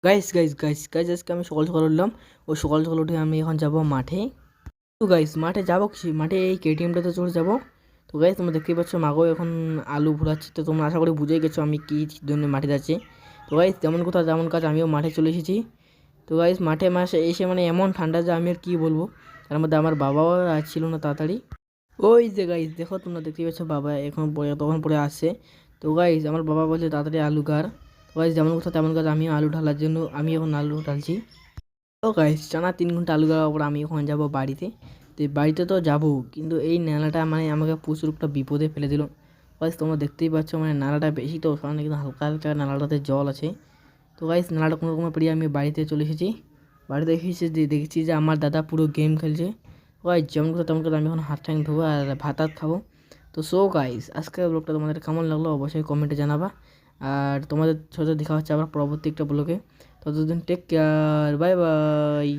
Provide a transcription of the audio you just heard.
Guys আজকে আমি সকাল সকাল উঠলাম। ও সকাল সকাল উঠে আমি এখন যাব মাঠে। তো গাইস মাঠে যাবো কি মাঠে এই কেটিএমটাতে চলে যাবো। তো গাইস তোমরা দেখতেই পাচ্ছ মাগো এখন আলু ভুলাচ্ছি। তো তোমরা আশা করি বুঝেই গেছো আমি কী জন্য মাঠে যাচ্ছি। তো গাইস যেমন কথা যেমন কাজ আমিও মাঠে চলে এসেছি। তো গাইস মাঠে এসে মানে এমন ঠান্ডা যে আমি আর কী বলবো। তার মধ্যে আমার বাবাও ছিল না তাড়াতাড়ি। ওই যে গাইস দেখো তোমরা দেখতেই পাচ্ছ বাবা এখন পরে তখন পরে আসছে। তো গাইস আমার বাবা বলছে তাড়াতাড়ি আলু গার। তো গাইস যেমন কথা তেমন কাজ আমিও আলু ঢালার জন্য আমি এখন আলু ঢালছি। তো গাইস টানা 3 ঘন্টা আলু গাড়ার পর আমি এখন যাবো বাড়িতে। তো এই বাড়িতে তো যাবো কিন্তু এই নালাটা মানে আমাকে প্রচুর একটা বিপদে ফেলে দিল। গাইস তোমরা দেখতেই পাচ্ছ মানে নালাটা বেশি তো কারণে কিন্তু হালকা হালকা নালাটাতে জল আছে। তো গাইস নালাটা কোনো রকম পেরিয়ে আমি বাড়িতে চলে এসেছি। বাড়িতে এসে দেখেছি যে আমার দাদা পুরো গেম খেলছে। গাইস যেমন কথা তেমন কথা আমি এখন হাত ঠ্যাং ধোবো আর ভাত খাবো। তো গাইস আজকের ব্লগটা তোমাদের কেমন লাগলো অবশ্যই কমেন্টে জানাবা। আর তোমাদের সাথে দেখা হচ্ছে আবার পরবর্তী একটা ব্লগে। ততদিন টেক কেয়ার, বাই বাই।